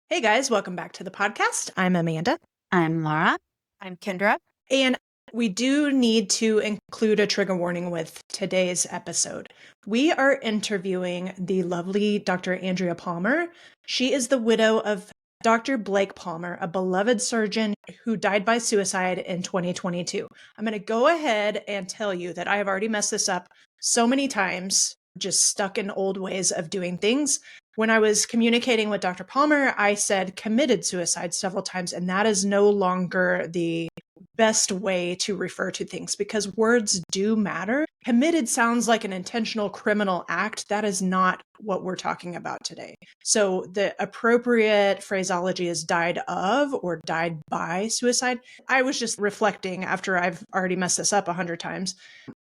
Hey guys, welcome back to the podcast. I'm Amanda. I'm Laura. I'm Kendra. And we do need to include a trigger warning with today's episode. We are interviewing the lovely Dr. Andrea Palmer. She is the widow of Dr. Blake Palmer, a beloved surgeon who died by suicide in 2022. I'm going to go ahead and tell you that I have already messed this up so many times, just stuck in old ways of doing things. When I was communicating with Dr. Palmer, I said committed suicide several times, and that is no longer the best way to refer to things because words do matter. Committed sounds like an intentional criminal act. That is not what we're talking about today. So the appropriate phraseology is died of or died by suicide. I was just reflecting after I've already messed this up 100 times.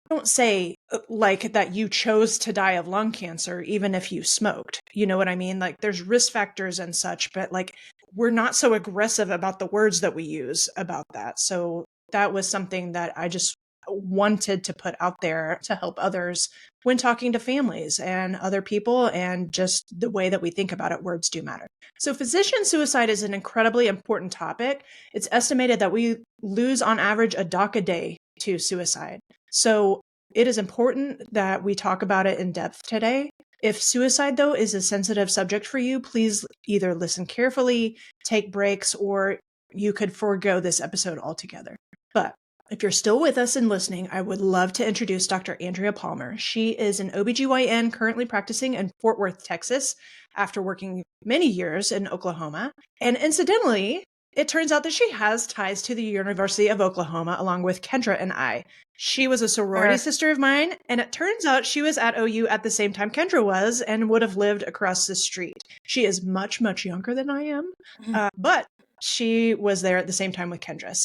Don't say like that you chose to die of lung cancer even if you smoked. You know what I mean? Like there's risk factors and such, but like we're not so aggressive about the words that we use about that. So that was something that I just wanted to put out there to help others when talking to families and other people, and just the way that we think about it, words do matter. So physician suicide is an incredibly important topic. It's estimated that we lose on average a doc a day to suicide. So it is important that we talk about it in depth today. If suicide, though, is a sensitive subject for you, please either listen carefully, take breaks, or you could forego this episode altogether. But if you're still with us and listening, I would love to introduce Dr. Andrea Palmer. She is an OB-GYN currently practicing in Fort Worth, Texas, after working many years in Oklahoma. And incidentally, it turns out that she has ties to the University of Oklahoma, along with Kendra and I. She was a sorority sister of mine, and it turns out she was at OU at the same time Kendra was and would have lived across the street. She is much, much younger than I am, but she was there at the same time with Kendra.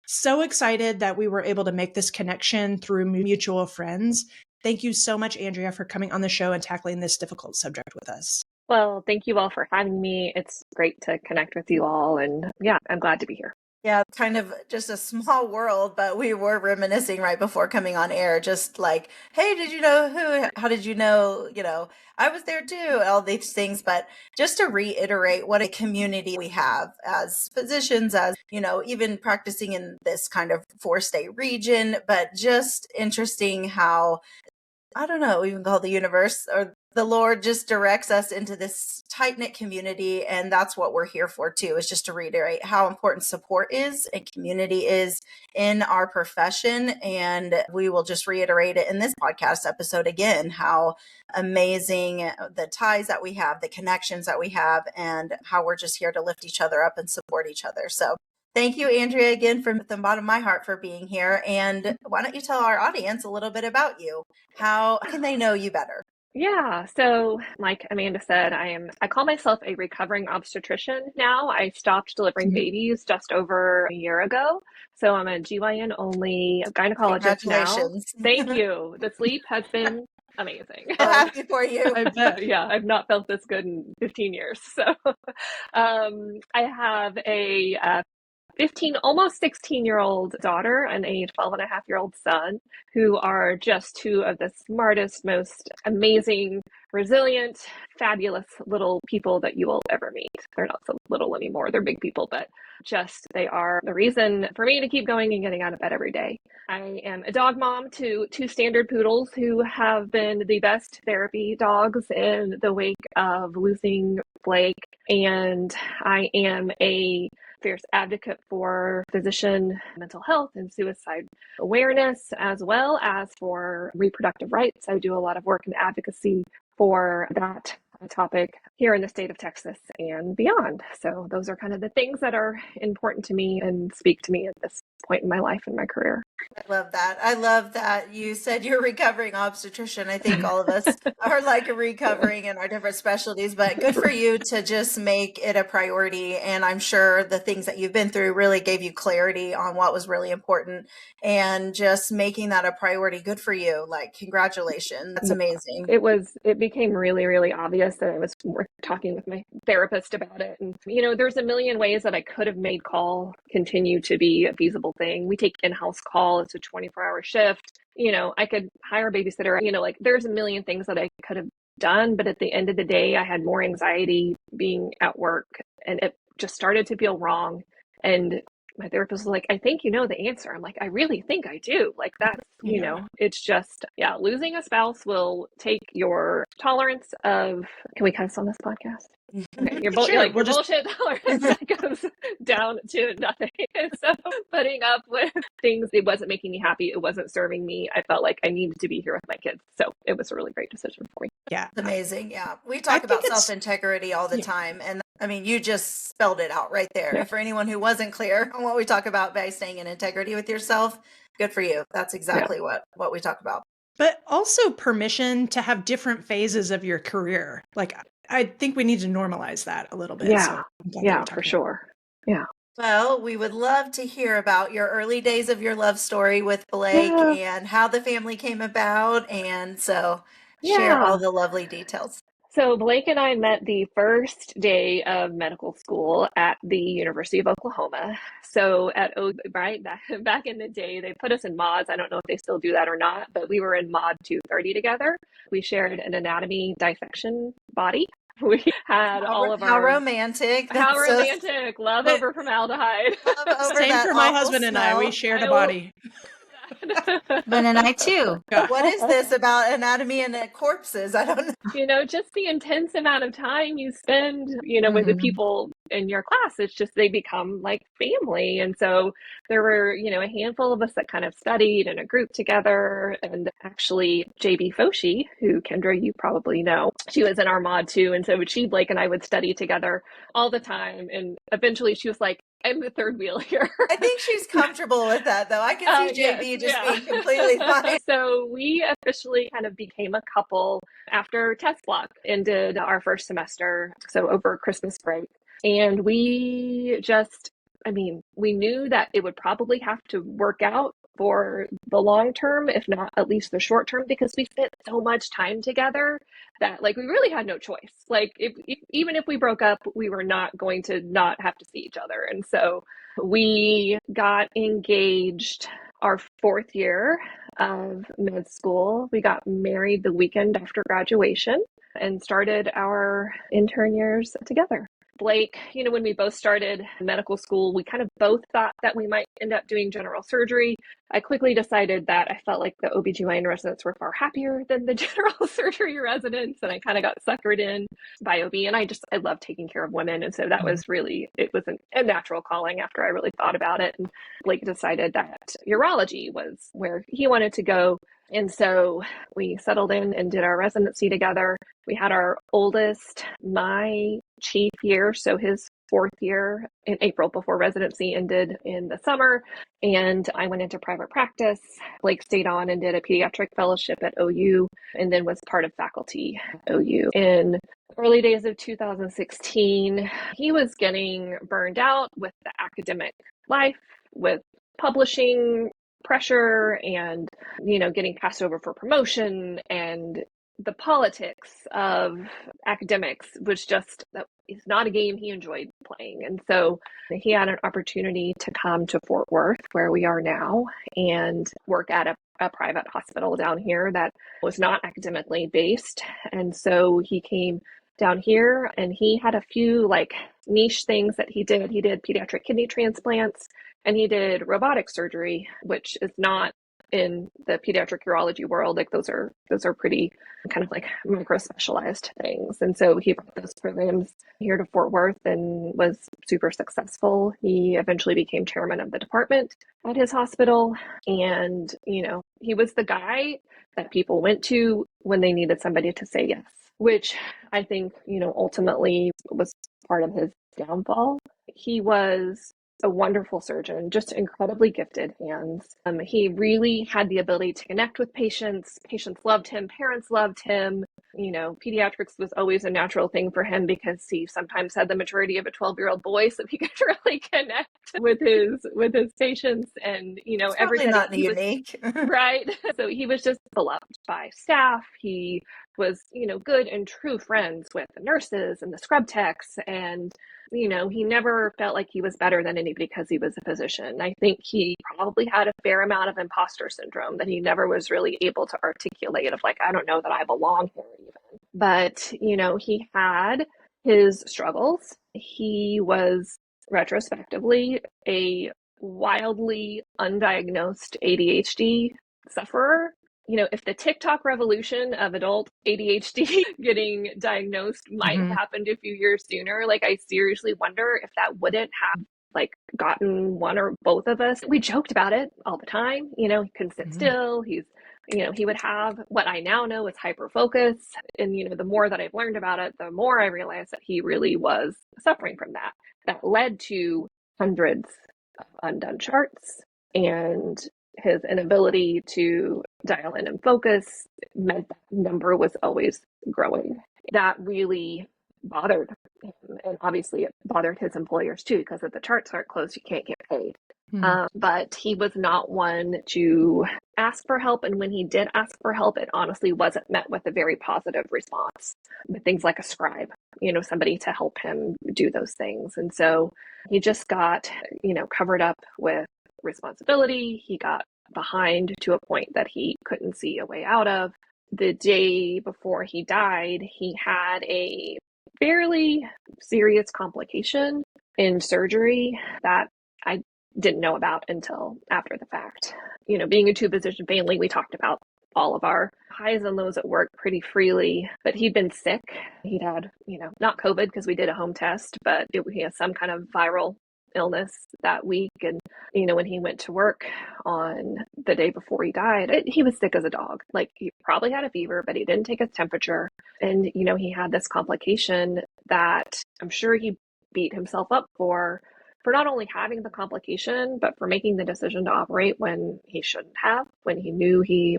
So excited that we were able to make this connection through mutual friends. Thank you so much, Andrea, for coming on the show and tackling this difficult subject with us. Well, thank you all for having me. It's great to connect with you all. And yeah, I'm glad to be here. Yeah, kind of just a small world, but we were reminiscing right before coming on air, just like, hey, did you know who? How did you know? I was there too, all these things. But just to reiterate what a community we have as physicians, as, even practicing in this kind of 4-state region, but just interesting how, I don't know, even call the universe or the Lord just directs us into this tight-knit community. And that's what we're here for too, is just to reiterate how important support is and community is in our profession. And we will just reiterate it in this podcast episode again, how amazing the ties that we have, the connections that we have, and how we're just here to lift each other up and support each other. So thank you, Andrea, again, from the bottom of my heart for being here. And why don't you tell our audience a little bit about you? How can they know you better? Yeah, so like Amanda said, I call myself a recovering obstetrician now. I stopped delivering babies just over a year ago. So I'm a GYN only gynecologist now. Congratulations. Thank you. The sleep has been amazing. So happy for you. I bet. Yeah, I've not felt this good in 15 years. So I have a 15, almost 16-year-old daughter and a 12-and-a-half-year-old son, who are just two of the smartest, most amazing, resilient, fabulous little people that you will ever meet. They're not so little anymore. They're big people, but just they are the reason for me to keep going and getting out of bed every day. I am a dog mom to two standard poodles who have been the best therapy dogs in the wake of losing Blake. And I am a fierce advocate for physician mental health and suicide awareness, as well as for reproductive rights. I do a lot of work in advocacy for that topic here in the state of Texas and beyond. So those are kind of the things that are important to me and speak to me at this point in my life and my career. I love that. I love that you said you're a recovering obstetrician. I think all of us are like recovering in our different specialties, but good for you to just make it a priority. And I'm sure the things that you've been through really gave you clarity on what was really important, and just making that a priority. Good for you. Like, congratulations. That's amazing. It became really, really obvious that I was talking with my therapist about it. And, there's a million ways that I could have made call continue to be a feasible thing. We take in-house call. It's a 24-hour shift. I could hire a babysitter. Like there's a million things that I could have done. But at the end of the day, I had more anxiety being at work, and it just started to feel wrong. And my therapist was like, I think you know the answer. I'm like, I really think I do. Like that's, it's just, losing a spouse will take your tolerance of, can we cuss on this podcast? Okay, your Sure, bullshit tolerance that goes down to nothing. And so putting up with things, it wasn't making me happy. It wasn't serving me. I felt like I needed to be here with my kids. So it was a really great decision for me. Yeah. It's amazing. Yeah. We talk about self-integrity all the time. And I mean, you just spelled it out right there. For anyone who wasn't clear on what we talk about by staying in integrity with yourself, good for you. That's exactly what we talk about. But also permission to have different phases of your career. Like, I think we need to normalize that a little bit. Yeah. So for sure. Yeah. Well, we would love to hear about your early days of your love story with Blake and how the family came about. And so share all the lovely details. So Blake and I met the first day of medical school at the University of Oklahoma. So back in the day, they put us in mods. I don't know if they still do that or not, but we were in mod 230 together. We shared an anatomy dissection body. We had how romantic. How romantic. Love over formaldehyde. Same for my husband and I. We shared a body. Ben and I too. What is this about anatomy and corpses? I don't know. Just the intense amount of time you spend, with the people in your class. It's just, they become like family. And so there were, a handful of us that kind of studied in a group together. And actually JB Foshi, who Kendra, you probably know, she was in our mod too. And so Blake and I would study together all the time. And eventually she was like, I'm the third wheel here. I think she's comfortable with that, though. I can see JB being completely fine. So we officially kind of became a couple after test block ended our first semester, so over Christmas break. And we just, we knew that it would probably have to work out for the long term, if not at least the short term, because we spent so much time together that we really had no choice. Even if we broke up, we were not going to not have to see each other. And so we got engaged our fourth year of med school. We got married the weekend after graduation and started our intern years together. Blake, when we both started medical school, we kind of both thought that we might end up doing general surgery. I quickly decided that I felt like the OB-GYN residents were far happier than the general surgery residents. And I kind of got suckered in by OB. And I love taking care of women. And so that was really, it was a natural calling after I really thought about it. And Blake decided that urology was where he wanted to go. And so we settled in and did our residency together. We had our oldest, my chief year, so his fourth year in April before residency ended in the summer. And I went into private practice. Blake stayed on and did a pediatric fellowship at OU and then was part of faculty at OU. In early days of 2016, he was getting burned out with the academic life, with publishing pressure and, getting passed over for promotion, and the politics of academics was just, that is not a game he enjoyed playing. And so he had an opportunity to come to Fort Worth, where we are now, and work at a private hospital down here that was not academically based. And so he came down here and he had a few niche things that he did. He did pediatric kidney transplants and he did robotic surgery, which is not in the pediatric urology world. Those are pretty kind of micro specialized things. And so he brought those programs here to Fort Worth and was super successful. He eventually became chairman of the department at his hospital. And, he was the guy that people went to when they needed somebody to say yes, which I think, ultimately was part of his downfall. He was a wonderful surgeon, just incredibly gifted hands. He really had the ability to connect with patients. Patients loved him. Parents loved him. Pediatrics was always a natural thing for him because he sometimes had the maturity of a 12-year-old boy, so he could really connect with his patients. And everything not unique, right? So he was just beloved by staff. He was, good and true friends with the nurses and the scrub techs. And, he never felt like he was better than anybody because he was a physician. I think he probably had a fair amount of imposter syndrome that he never was really able to articulate of I don't know that I belong here even. But, he had his struggles. He was retrospectively a wildly undiagnosed ADHD sufferer. If the TikTok revolution of adult ADHD getting diagnosed might have happened a few years sooner, I seriously wonder if that wouldn't have gotten one or both of us. We joked about it all the time. He couldn't sit still. He would have what I now know is hyper focus. And, the more that I've learned about it, the more I realized that he really was suffering from that. That led to hundreds of undone charts, and his inability to dial in and focus meant that number was always growing. That really bothered him, and obviously it bothered his employers too, because if the charts aren't closed, you can't get paid. But he was not one to ask for help, and when he did ask for help, it honestly wasn't met with a very positive response. With things like a scribe, somebody to help him do those things. And so he just got, covered up with responsibility. He got behind to a point that he couldn't see a way out of. The day before he died, he had a fairly serious complication in surgery that I didn't know about until after the fact. Being a two-physician family, we talked about all of our highs and lows at work pretty freely, but he'd been sick. He'd had, not COVID because we did a home test, but he had some kind of viral illness that week. And, when he went to work on the day before he died, he was sick as a dog. He probably had a fever, but he didn't take his temperature. And, he had this complication that I'm sure he beat himself up for not only having the complication, but for making the decision to operate when he shouldn't have, when he knew he,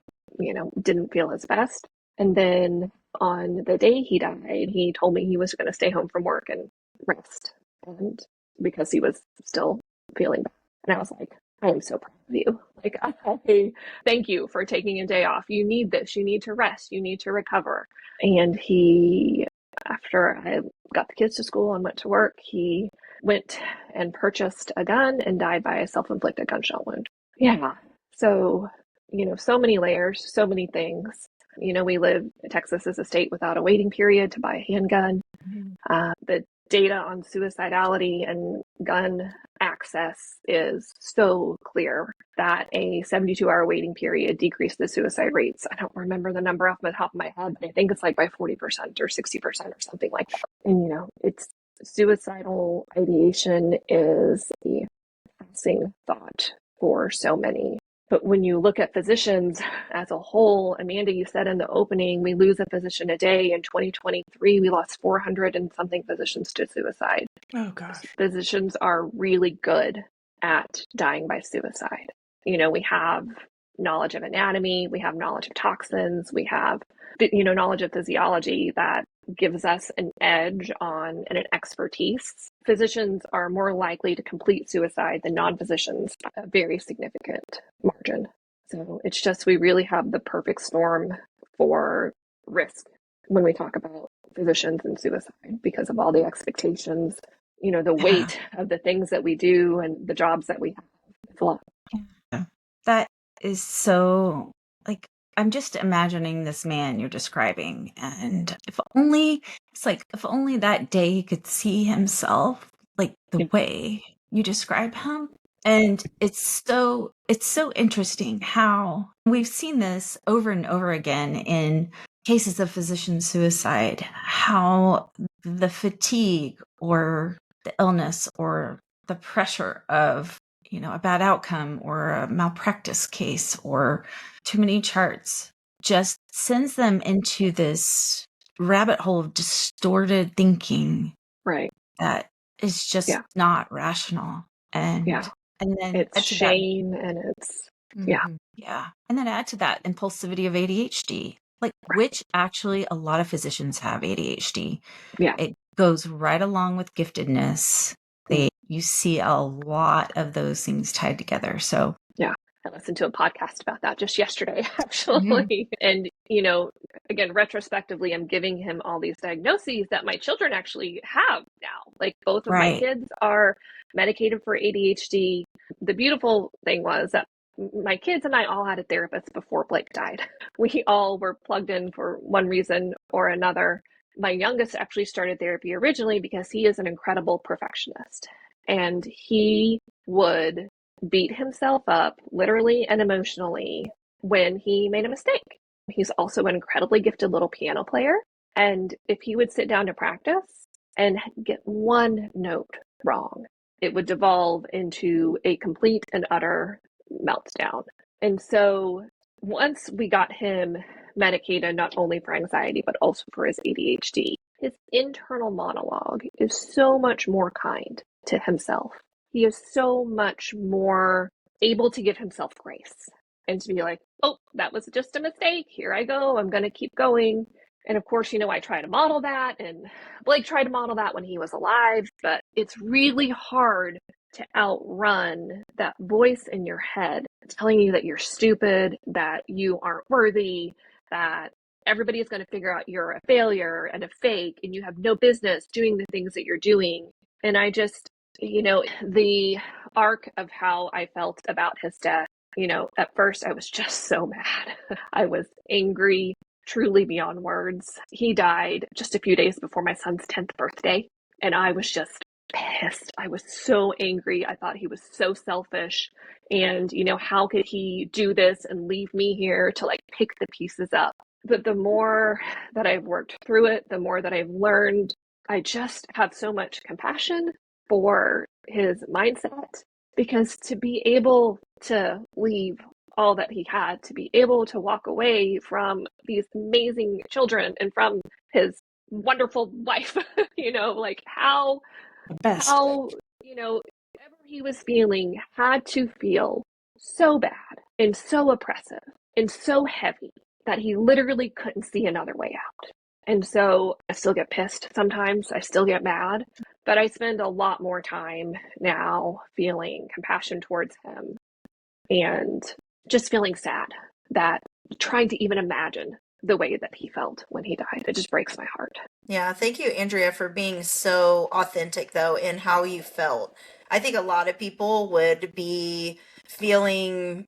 didn't feel his best. And then on the day he died, he told me he was going to stay home from work and rest. And because he was still feeling bad. And I was like, I am so proud of you. I thank you for taking a day off. You need this. You need to rest. You need to recover. And he, after I got the kids to school and went to work, he went and purchased a gun and died by a self-inflicted gunshot wound. Yeah. So, so many layers, so many things. Texas is a state without a waiting period to buy a handgun. The data on suicidality and gun access is so clear that a 72-hour waiting period decreased the suicide rates. I don't remember the number off the top of my head, but I think it's by 40% or 60% or something like that. And, it's suicidal ideation is a passing thought for so many. But when you look at physicians as a whole, Amanda, you said in the opening, we lose a physician a day. In 2023, we lost 400 and something physicians to suicide. Oh, gosh. Physicians are really good at dying by suicide. We have knowledge of anatomy, we have knowledge of toxins, we have, knowledge of physiology that gives us an edge on and an expertise. Physicians are more likely to complete suicide than non-physicians by a very significant margin. So it's just, we really have the perfect storm for risk when we talk about physicians and suicide because of all the expectations, the weight of the things that we do and the jobs that we have. It's a lot. Yeah. That is so, I'm just imagining this man you're describing, and if only that day he could see himself the way you describe him. And it's so interesting how we've seen this over and over again in cases of physician suicide, how the fatigue or the illness or the pressure of a bad outcome or a malpractice case or too many charts just sends them into this rabbit hole of distorted thinking. Right. That is just not rational. And then it's shame and it's, Yeah. And then add to that impulsivity of ADHD, which actually a lot of physicians have ADHD. Yeah. It goes right along with giftedness. You see a lot of those things tied together. So I listened to a podcast about that just yesterday, actually. And, again, retrospectively, I'm giving him all these diagnoses that my children actually have now. Both of my kids are medicated for ADHD. The beautiful thing was that my kids and I all had a therapist before Blake died. We all were plugged in for one reason or another. My youngest actually started therapy originally because he is an incredible perfectionist, and he would beat himself up literally and emotionally when he made a mistake. He's also an incredibly gifted little piano player, and if he would sit down to practice and get one note wrong, it would devolve into a complete and utter meltdown. And so once we got him medicated, not only for anxiety, but also for his ADHD, his internal monologue is so much more kind to himself. He is so much more able to give himself grace and to be like, oh, that was just a mistake. Here I go. I'm going to keep going. And of course, I try to model that, and Blake tried to model that when he was alive, but it's really hard to outrun that voice in your head telling you that you're stupid, that you aren't worthy, that everybody is going to figure out you're a failure and a fake, and you have no business doing the things that you're doing. And I just, the arc of how I felt about his death, at first I was just so mad. I was angry, truly beyond words. He died just a few days before my son's 10th birthday, and I was just pissed. I was so angry. I thought he was so selfish, and how could he do this and leave me here to pick the pieces up? But the more that I've worked through it, the more that I've learned, I just have so much compassion for his mindset, because to be able to leave all that he had, to be able to walk away from these amazing children and from his wonderful wife, how Best. whatever he was feeling had to feel so bad and so oppressive and so heavy that he literally couldn't see another way out. And so I still get pissed sometimes. I still get mad, but I spend a lot more time now feeling compassion towards him and just feeling sad, that trying to even imagine the way that he felt when he died. It just breaks my heart. Yeah, thank you, Andrea, for being so authentic, though, in how you felt. I think a lot of people would be feeling,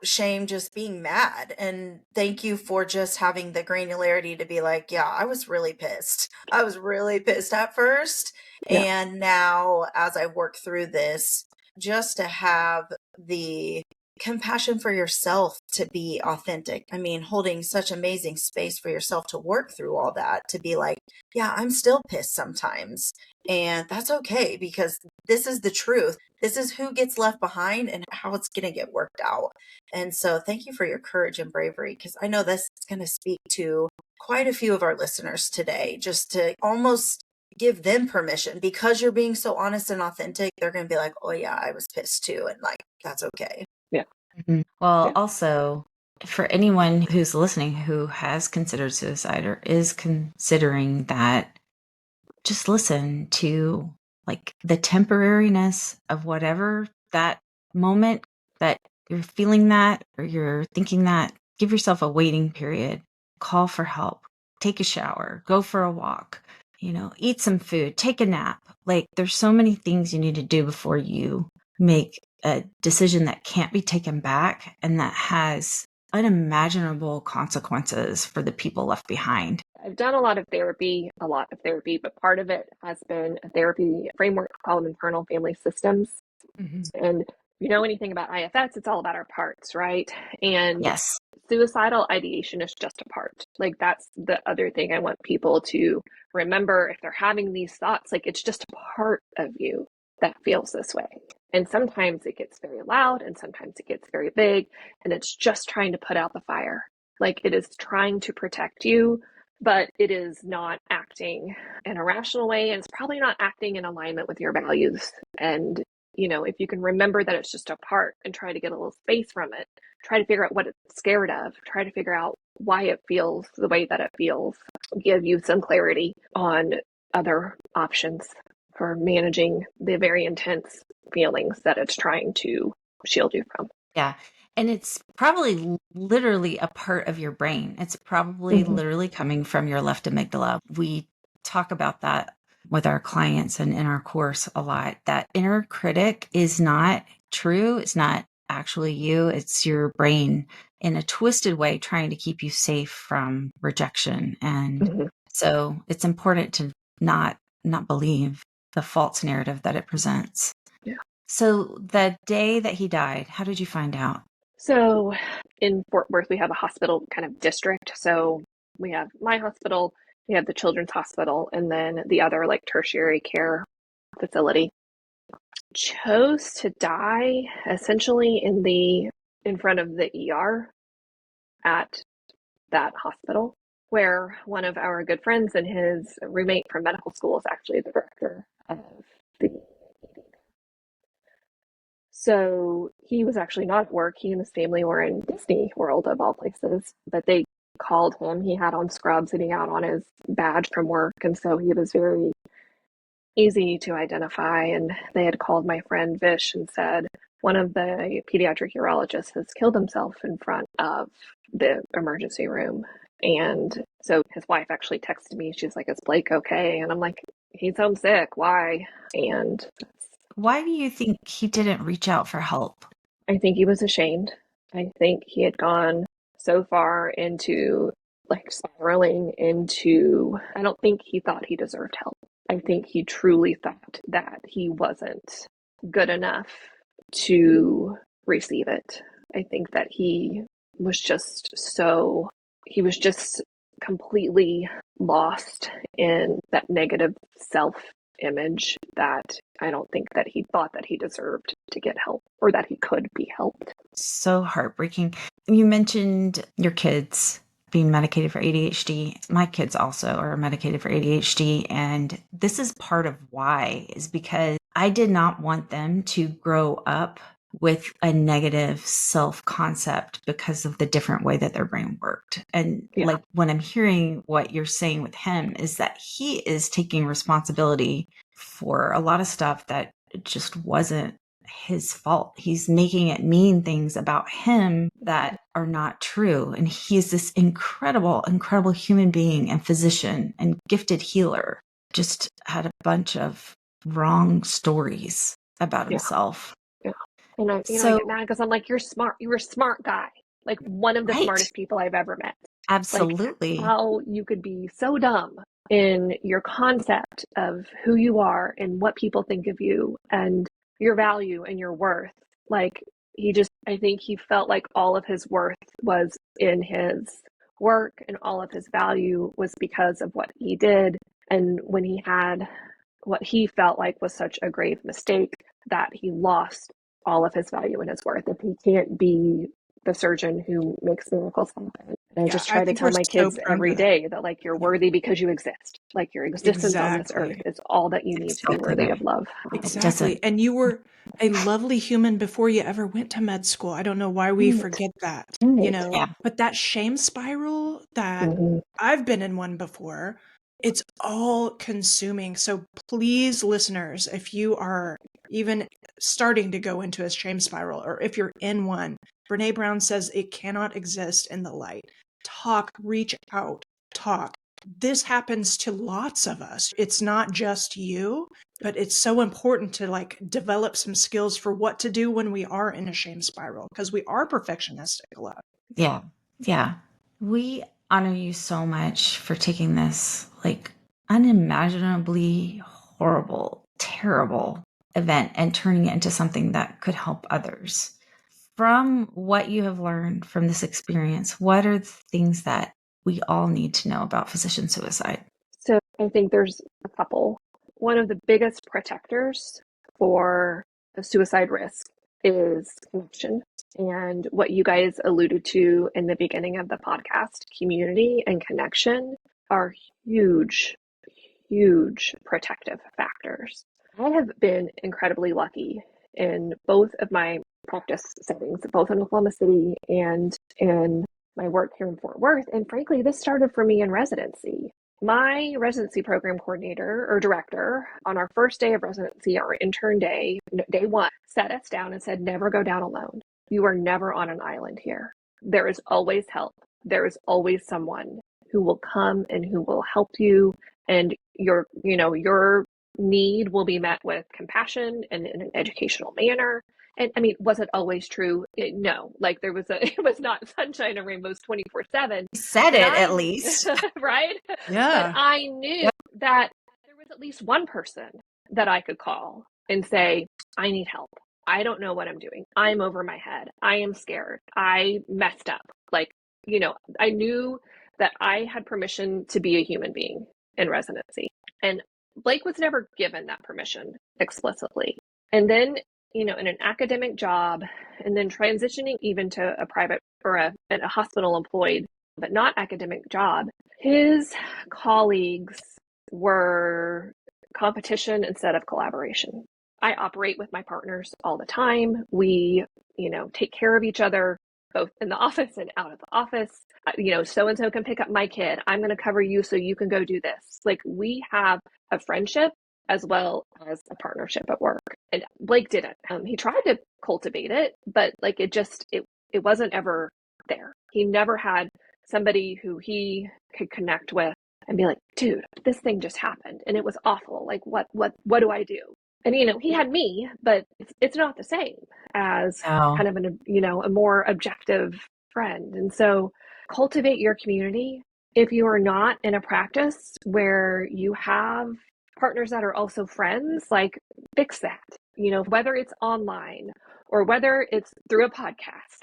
shame, just being mad. And thank you for just having the granularity to be like, yeah, I was really pissed. I was really pissed at first. Yeah. And now, as I work through this, just to have the compassion for yourself to be authentic. I mean, holding such amazing space for yourself to work through all that, to be like, yeah, I'm still pissed sometimes. And that's okay, because this is the truth. This is who gets left behind and how it's going to get worked out. And so thank you for your courage and bravery, because I know this is going to speak to quite a few of our listeners today, just to almost give them permission, because you're being so honest and authentic. They're going to be like, oh yeah, I was pissed too. And that's okay. Yeah. Mm-hmm. Well, Yeah. Also, for anyone who's listening who has considered suicide or is considering that, just listen to the temporariness of whatever that moment that you're feeling that or you're thinking that. Give yourself a waiting period. Call for help. Take a shower. Go for a walk. Eat some food. Take a nap. There's so many things you need to do before you make a decision that can't be taken back and that has unimaginable consequences for the people left behind. I've done a lot of therapy, but part of it has been a therapy framework called internal family systems. Mm-hmm. And if you know anything about IFS, it's all about our parts, right? And Yes. suicidal ideation is just a part. That's the other thing I want people to remember if they're having these thoughts. It's just a part of you that feels this way. And sometimes it gets very loud and sometimes it gets very big, and it's just trying to put out the fire. It is trying to protect you, but it is not acting in a rational way, and it's probably not acting in alignment with your values. And if you can remember that it's just a part and try to get a little space from it, try to figure out what it's scared of, try to figure out why it feels the way that it feels, give you some clarity on other options for managing the very intense feelings that it's trying to shield you from. Yeah. And it's probably literally a part of your brain. It's probably literally coming from your left amygdala. We talk about that with our clients and in our course a lot. That inner critic is not true. It's not actually you. It's your brain in a twisted way, trying to keep you safe from rejection. And Mhm. so it's important to not believe the false narrative that it presents. Yeah. So the day that he died, how did you find out? So in Fort Worth, we have a hospital kind of district. So we have my hospital, we have the children's hospital, and then the other like tertiary care facility. Chose to die essentially in front of the ER at that hospital, where one of our good friends and his roommate from medical school is actually the director of the. So he was actually not at work. He and his family were in Disney World, of all places, but they called him. He had on scrubs and he had on his badge from work. And so he was very easy to identify. And they had called my friend Vish and said, one of the pediatric urologists has killed himself in front of the emergency room. And so his wife actually texted me. She's like, is Blake okay? And I'm like, he's homesick. Why? And Why do you think he didn't reach out for help? I think he was ashamed. I think he had gone so far into like spiraling into, I don't think he thought he deserved help. I think he truly thought that he wasn't good enough to receive it. I think that he was just completely lost in that negative self image that I don't think that he thought that he deserved to get help or that he could be helped. So heartbreaking. You mentioned your kids being medicated for ADHD. My kids also are medicated for ADHD. And this is part of why, is because I did not want them to grow up with a negative self-concept because of the different way that their brain worked. And Yeah. like when I'm hearing what you're saying with him is that he is taking responsibility for a lot of stuff that just wasn't his fault. He's making it mean things about him that are not true. And he's this incredible, incredible human being and physician and gifted healer. Just had a bunch of wrong stories about Yeah. himself. Yeah. And I get mad because I'm like, you're smart. You're a smart guy. Like one of the Right. smartest people I've ever met. Absolutely. Like how you could be so dumb in your concept of who you are and what people think of you and your value and your worth. Like I think he felt like all of his worth was in his work and all of his value was because of what he did. And when he had what he felt like was such a grave mistake, that he lost all of his value and his worth. If he can't be the surgeon who makes miracles happen. And I just try to think tell we're my so kids proud every of that. day that like you're worthy because you exist. Like your existence on this earth Exactly. is all that you need to be worthy of love. Exactly. And you were a lovely human before you ever went to med school. I don't know why we forget that, Yeah. but that shame spiral that Mhm. I've been in one before, it's all consuming. So please, listeners, if you are even starting to go into a shame spiral, or if you're in one, Brene Brown says it cannot exist in the light. Talk, reach out, talk. This happens to lots of us. It's not just you, but it's so important to like develop some skills for what to do when we are in a shame spiral, because we are perfectionistic a lot. Yeah. Yeah. We honor you so much for taking this like unimaginably horrible, terrible event and turning it into something that could help others. From what you have learned from this experience, what are the things that we all need to know about physician suicide? So I think there's a couple. One of the biggest protectors for the suicide risk is connection. And what you guys alluded to in the beginning of the podcast, community and connection are huge, huge protective factors. I have been incredibly lucky in both of my practice settings, both in Oklahoma City and in my work here in Fort Worth. And frankly, this started for me in residency. My residency program coordinator or director on our first day of residency, our intern day, day one, sat us down and said, never go down alone. You are never on an island here. There is always help. There is always someone who will come and who will help you. And your need will be met with compassion and in an educational manner. And I mean, was it always true? No, like it was not sunshine and rainbows 24/7. You said But it at least. right? But Yeah. I knew that there was at least one person that I could call and say, I need help. I don't know what I'm doing. I'm over my head. I am scared. I messed up. Like, I knew that I had permission to be a human being in residency. And Blake was never given that permission explicitly. And then, in an academic job, and then transitioning even to a private or a hospital employed, but not academic job, his colleagues were competition instead of collaboration. I operate with my partners all the time. We, take care of each other, both in the office and out of the office. So-and-so can pick up my kid. I'm going to cover you so you can go do this. Like, we have a friendship as well as a partnership at work. And Blake didn't. He tried to cultivate it, but like it wasn't ever there. He never had somebody who he could connect with and be like, dude, this thing just happened and it was awful. Like, what do I do? And, he had me, but it's not the same as kind of a more objective friend. And so cultivate your community. If you are not in a practice where you have partners that are also friends, like, fix that, whether it's online or whether it's through a podcast,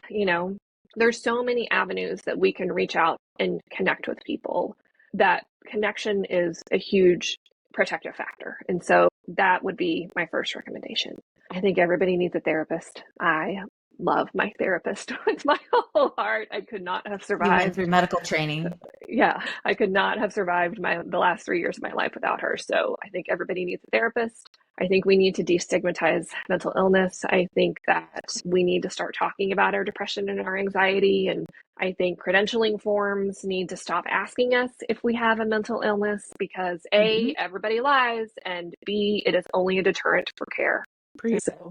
there's so many avenues that we can reach out and connect with people. That connection is a huge protective factor. And so that would be my first recommendation. I think everybody needs a therapist. I love my therapist with my whole heart. I could not have survived. You went through medical training. Yeah, I could not have survived the last 3 years of my life without her. So I think everybody needs a therapist. I think we need to destigmatize mental illness. I think that we need to start talking about our depression and our anxiety. And I think credentialing forms need to stop asking us if we have a mental illness because A, everybody lies, and B, it is only a deterrent for care. So,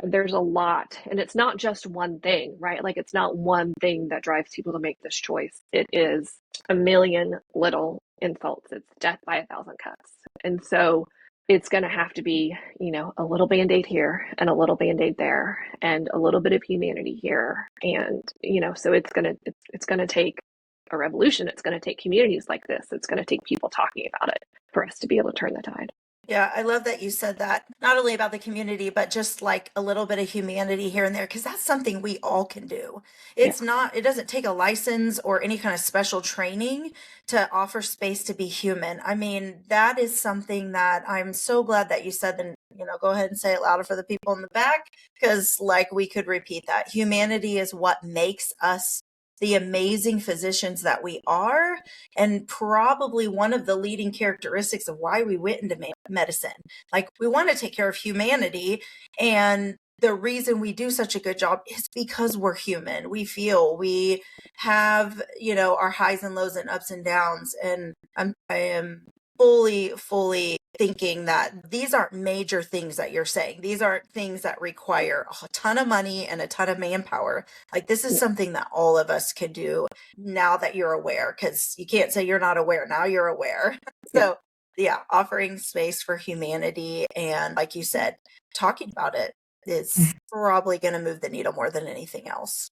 there's a lot, and it's not just one thing, right? Like, it's not one thing that drives people to make this choice. It is a million little insults. It's death by 1,000 cuts. And so it's going to have to be, a little Band-Aid here and a little Band-Aid there and a little bit of humanity here. And, so it's going to take a revolution. It's going to take communities like this. It's going to take people talking about it for us to be able to turn the tide. Yeah, I love that you said that, not only about the community, but just like a little bit of humanity here and there, because that's something we all can do. It doesn't take a license or any kind of special training to offer space to be human. I mean, that is something that I'm so glad that you said, and, go ahead and say it louder for the people in the back, because like we could repeat that. Humanity is what makes us the amazing physicians that we are, and probably one of the leading characteristics of why we went into medicine. Like, we want to take care of humanity, and the reason we do such a good job is because we're human. We feel, we have, our highs and lows and ups and downs, and I am fully thinking that these aren't major things that you're saying. These aren't things that require a ton of money and a ton of manpower. Like, this is something that all of us could do now that you're aware, because you can't say you're not aware. Now you're aware. So yeah, offering space for humanity and, like you said, talking about it is probably going to move the needle more than anything else.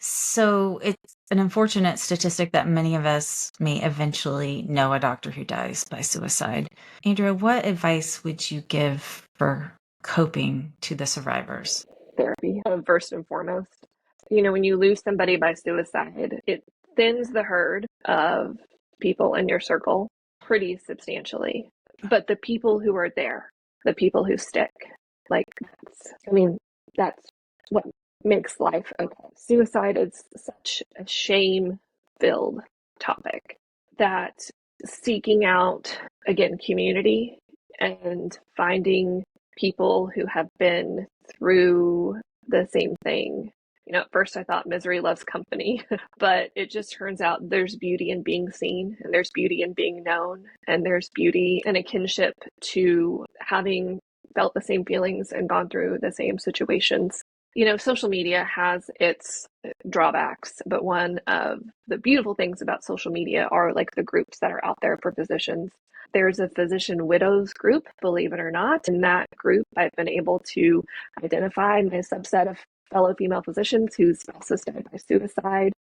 So it's an unfortunate statistic that many of us may eventually know a doctor who dies by suicide. Andrea, what advice would you give for coping to the survivors? Therapy, first and foremost. When you lose somebody by suicide, it thins the herd of people in your circle pretty substantially. But the people who are there, the people who stick, that's what makes life okay. Suicide is such a shame-filled topic that seeking out, again, community and finding people who have been through the same thing. At first I thought misery loves company, but it just turns out there's beauty in being seen, and there's beauty in being known, and there's beauty in a kinship to having felt the same feelings and gone through the same situations. Social media has its drawbacks, but one of the beautiful things about social media are like the groups that are out there for physicians. There's a physician widows group, believe it or not. In that group, I've been able to identify my subset of fellow female physicians whose spouses died by suicide.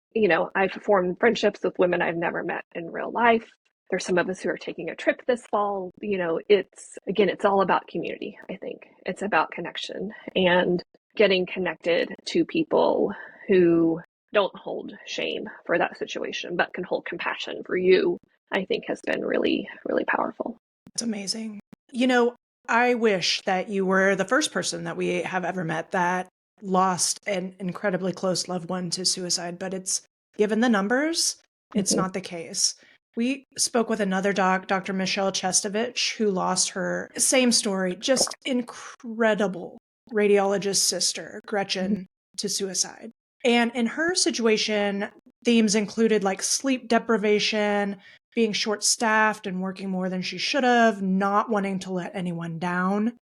I've formed friendships with women I've never met in real life. There's some of us who are taking a trip this fall. It's all about community, I think. It's about connection and getting connected to people who don't hold shame for that situation, but can hold compassion for you, I think has been really, really powerful. It's amazing. I wish that you were the first person that we have ever met that lost an incredibly close loved one to suicide, but it's given the numbers, it's not the case. We spoke with another Dr. Michelle Chestovich, who lost her. Same story, just incredible radiologist sister, Gretchen, to suicide. And in her situation, themes included like sleep deprivation, being short-staffed and working more than she should have, not wanting to let anyone down.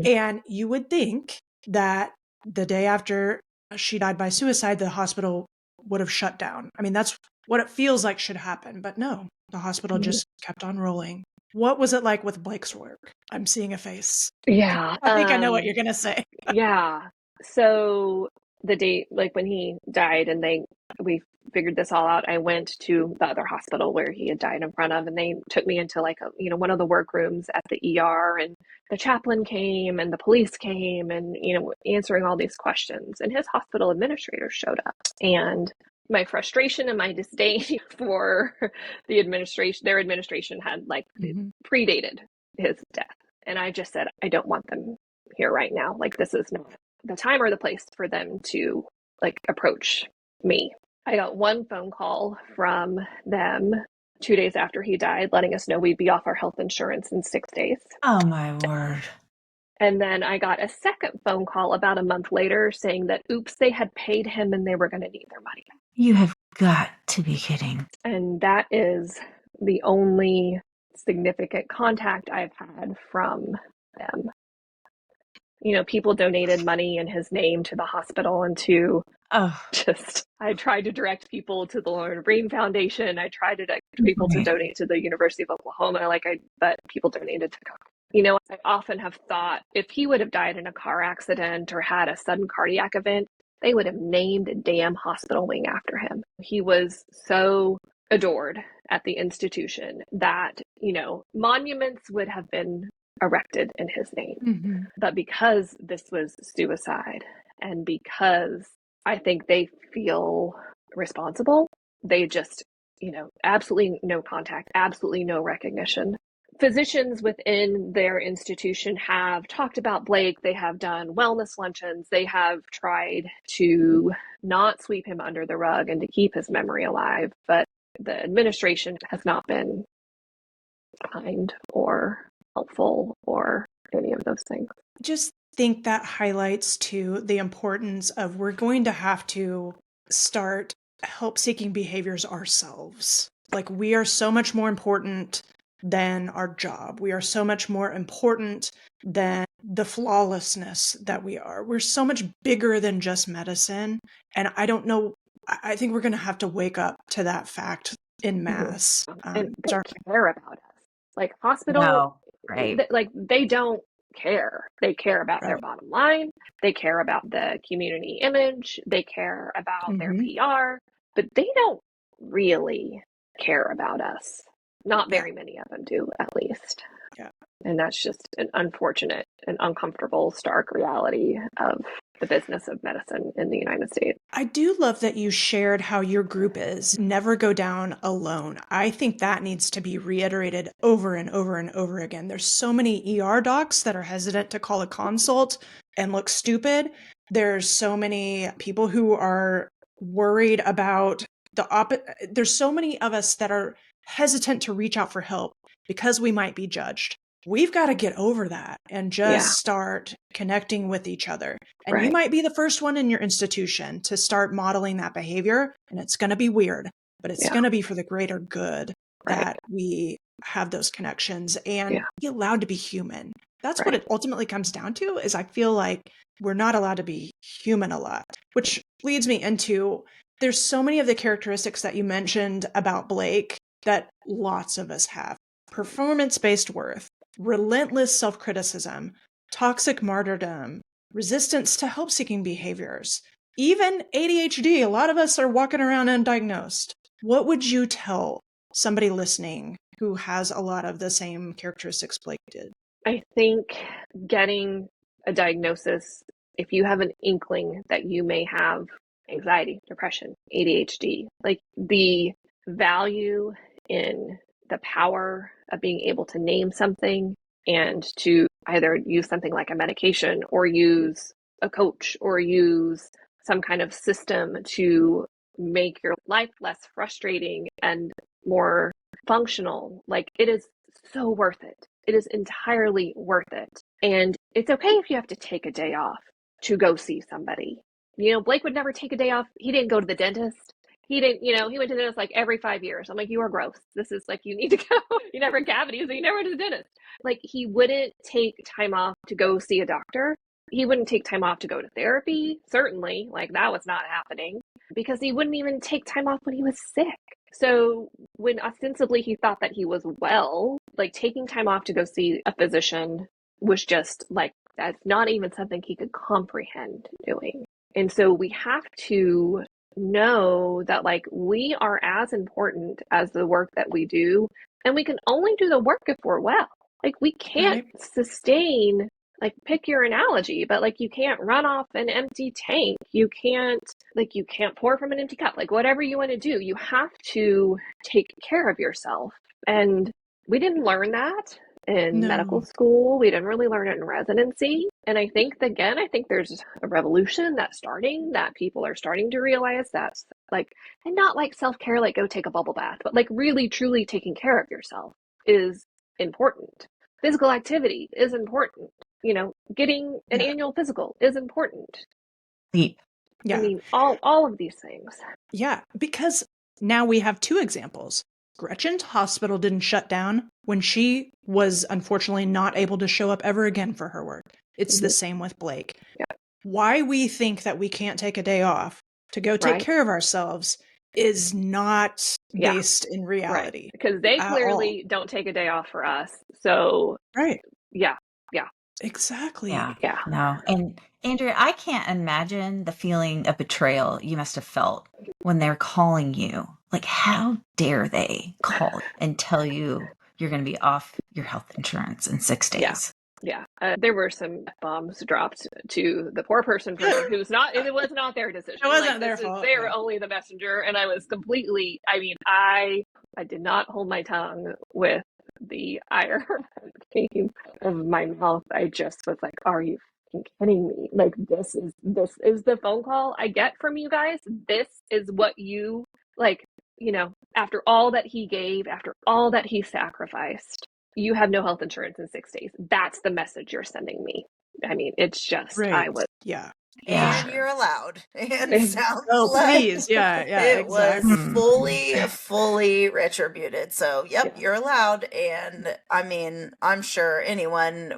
And you would think that the day after she died by suicide, the hospital would have shut down. I mean, that's what it feels like should happen. But no, the hospital just kept on rolling. What was it like with Blake's work? I'm seeing a face. Yeah. I think I know what you're going to say. Yeah. So the date, like when he died and we figured this all out, I went to the other hospital where he had died in front of, and they took me into like one of the workrooms at the ER, and the chaplain came and the police came and, answering all these questions, and his hospital administrator showed up, and my frustration and my disdain for their administration had like predated his death. And I just said, I don't want them here right now. Like, this is not the time or the place for them to like approach me. I got one phone call from them 2 days after he died, letting us know we'd be off our health insurance in 6 days. Oh my word. And then I got a second phone call about a month later saying that, oops, they had paid him and they were going to need their money back. You have got to be kidding. And that is the only significant contact I've had from them. People donated money in his name to the hospital and I tried to direct people to the Lauren Breen Foundation. I tried to direct people to donate to the University of Oklahoma, but people donated to Coke. I often have thought if he would have died in a car accident or had a sudden cardiac event, they would have named a damn hospital wing after him. He was so adored at the institution that, monuments would have been erected in his name. But because this was suicide, and because I think they feel responsible, they just, absolutely no contact, absolutely no recognition. Physicians within their institution have talked about Blake. They have done wellness luncheons. They have tried to not sweep him under the rug and to keep his memory alive. But the administration has not been kind or helpful or any of those things. Just think that highlights too the importance of we're going to have to start help-seeking behaviors ourselves. Like, we are so much more important than our job. We are so much more important than the flawlessness that we are. We're so much bigger than just medicine. And I don't know, I think we're going to have to wake up to that fact in mass. And they care about us. Like, hospital, right? They don't care. They care about their bottom line. They care about the community image. They care about their PR, but they don't really care about us. Not very many of them do, at least. Yeah. And that's just an unfortunate and uncomfortable, stark reality of the business of medicine in the United States. I do love that you shared how your group is never go down alone. I think that needs to be reiterated over and over and over again. There's so many ER docs that are hesitant to call a consult and look stupid. There's so many people who are worried about there's so many of us that are hesitant to reach out for help because we might be judged. We've got to get over that and just start connecting with each other. And you might be the first one in your institution to start modeling that behavior. And it's going to be weird, but it's going to be for the greater good that we have those connections and be allowed to be human. That's what it ultimately comes down to, is I feel like we're not allowed to be human a lot, which leads me into, there's so many of the characteristics that you mentioned about Blake that lots of us have. Performance-based worth, relentless self-criticism, toxic martyrdom, resistance to help-seeking behaviors, even ADHD. A lot of us are walking around undiagnosed. What would you tell somebody listening who has a lot of the same characteristics Blake did? I think getting a diagnosis, if you have an inkling that you may have anxiety, depression, ADHD, like the value in the power of being able to name something and to either use something like a medication or use a coach or use some kind of system to make your life less frustrating and more functional, like it is so worth it. It is entirely worth it. And it's okay if you have to take a day off to go see somebody. Blake would never take a day off. He didn't go to the dentist. He didn't, he went to the dentist like every 5 years. I'm like, you are gross. This is like, you need to go. You never had cavities, so you never went to the dentist. Like, he wouldn't take time off to go see a doctor. He wouldn't take time off to go to therapy. Certainly, like, that was not happening, because he wouldn't even take time off when he was sick. So when ostensibly he thought that he was well, like, taking time off to go see a physician was just like, that's not even something he could comprehend doing. And so we have to know that, like, we are as important as the work that we do, and we can only do the work if we're well. Like, we can't sustain, like, pick your analogy, but like, you can't run off an empty tank. You can't pour from an empty cup. Like, whatever you want to do, you have to take care of yourself. And we didn't learn that in medical school. We didn't really learn it in residency. And I think, again, there's a revolution that's starting, that people are starting to realize that's like, and not like self-care, like go take a bubble bath, but like really, truly taking care of yourself is important. Physical activity is important. Getting an annual physical is important. Sleep. Yeah. I mean, all of these things. Yeah, because now we have two examples. Gretchen's hospital didn't shut down when she was unfortunately not able to show up ever again for her work. It's the same with Blake. Yeah. Why we think that we can't take a day off to go take care of ourselves is not based in reality. Right. Because they clearly don't take a day off for us. So, yeah. Exactly. Yeah. No. And Andrea, I can't imagine the feeling of betrayal you must have felt when they're calling you. Like, how dare they call and tell you you're going to be off your health insurance in 6 days? Yeah. There were some bombs dropped to the poor person who was not, it was not their decision. It wasn't their fault. They were only the messenger. And I was completely, I did not hold my tongue with the ire that came of my mouth. I just was like, are you kidding me? Like, this is the phone call I get from you guys. This is what you, like, after all that he gave, after all that he sacrificed, you have no health insurance in 6 days. That's the message you're sending me. I mean, it's just, I was. And you're allowed. And It's- sounds please. Yeah, it exactly. was fully retributed. So, you're allowed. And I mean, I'm sure anyone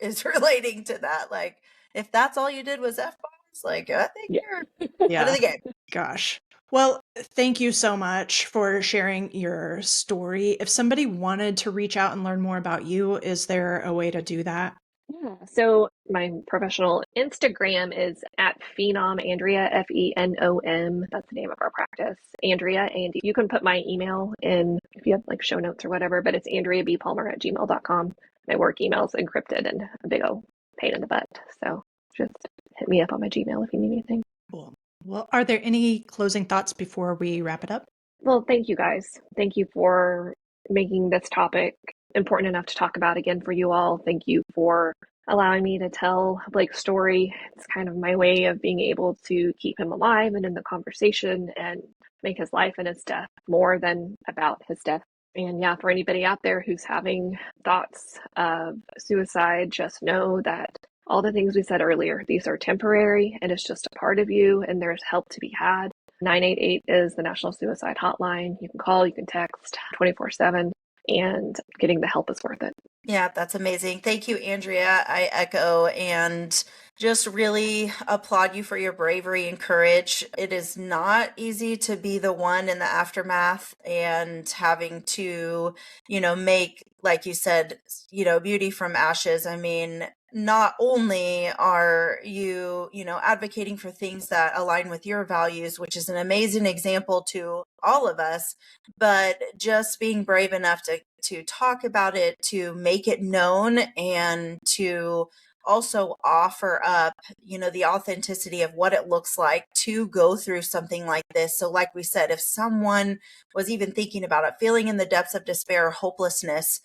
is relating to that. Like, if that's all you did was F-bombs, like, I think you're out of the game. Gosh. Well, thank you so much for sharing your story. If somebody wanted to reach out and learn more about you, is there a way to do that? Yeah. So my professional Instagram is at Phenom Andrea, Fenom. That's the name of our practice, Andrea. And you can put my email in if you have like show notes or whatever, but it's AndreaBPalmer@gmail.com. My work email is encrypted and a big old pain in the butt. So just hit me up on my Gmail if you need anything. Cool. Well, are there any closing thoughts before we wrap it up? Well, thank you guys. Thank you for making this topic important enough to talk about again for you all. Thank you for allowing me to tell Blake's story. It's kind of my way of being able to keep him alive and in the conversation and make his life and his death more than about his death. And yeah, for anybody out there who's having thoughts of suicide, just know that all the things we said earlier, these are temporary and it's just a part of you, and there's help to be had. 988 is the National Suicide Hotline. You can call, you can text 24/7. and getting the help is worth it. Yeah, that's amazing. Thank you, Andrea. I echo and just really applaud you for your bravery and courage. It is not easy to be the one in the aftermath and having to, make, like you said, beauty from ashes. I mean, not only are you, advocating for things that align with your values, which is an amazing example to all of us, but just being brave enough to talk about it, to make it known, and to also offer up, the authenticity of what it looks like to go through something like this. So like we said, if someone was even thinking about it, feeling in the depths of despair or hopelessness,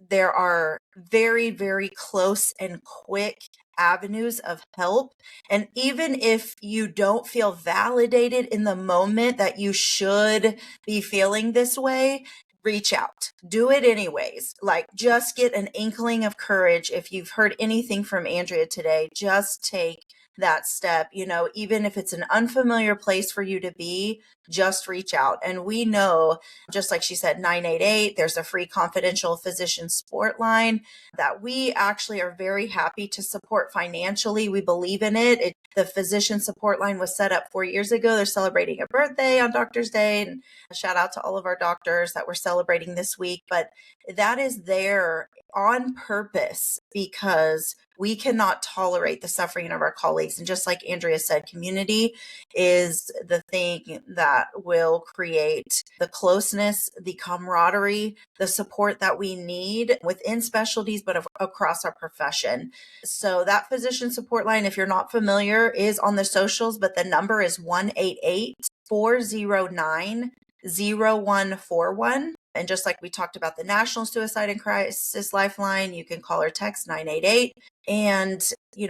there are very, very close and quick avenues of help. And even if you don't feel validated in the moment that you should be feeling this way, reach out. Do it anyways. Like, just get an inkling of courage. If you've heard anything from Andrea today, just take that step. Even if it's an unfamiliar place for you to be, just reach out. And we know, just like she said, 988, there's a free confidential physician support line that we actually are very happy to support financially. We believe in it. The physician support line was set up 4 years ago. They're celebrating a birthday on Doctor's Day, and a shout out to all of our doctors that we're celebrating this week. But that is there on purpose because we cannot tolerate the suffering of our colleagues. And just like Andrea said, community is the thing that will create the closeness, the camaraderie, the support that we need within specialties, but across our profession. So that physician support line, if you're not familiar, is on the socials, but the number is 1-888-409-0141. And just like we talked about the National Suicide and Crisis Lifeline, you can call or text 988. And,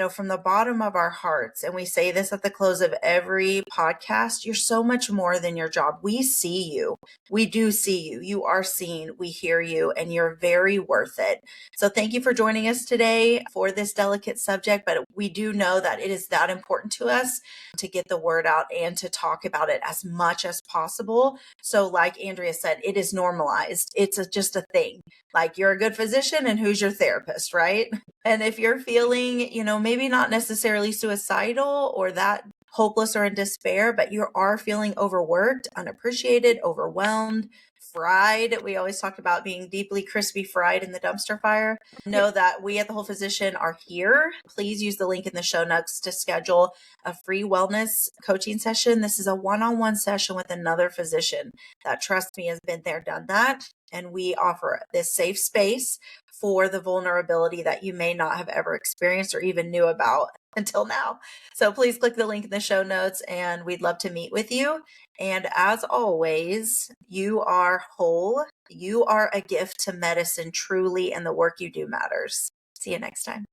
from the bottom of our hearts, and we say this at the close of every podcast, you're so much more than your job. We see you. We do see you. You are seen. We hear you, and you're very worth it. So thank you for joining us today for this delicate subject, but we do know that it is that important to us to get the word out and to talk about it as much as possible. So like Andrea said, it is normalized. It's just a thing. Like, you're a good physician, and who's your therapist, right? And if you're feeling, maybe not necessarily suicidal or that hopeless or in despair, but you are feeling overworked, unappreciated, overwhelmed, fried. We always talk about being deeply crispy fried in the dumpster fire. Know that we at The Whole Physician are here. Please use the link in the show notes to schedule a free wellness coaching session. This is a one-on-one session with another physician that, trust me, has been there, done that. And we offer this safe space for the vulnerability that you may not have ever experienced or even knew about until now. So please click the link in the show notes, and we'd love to meet with you. And as always, you are whole. You are a gift to medicine, truly, and the work you do matters. See you next time.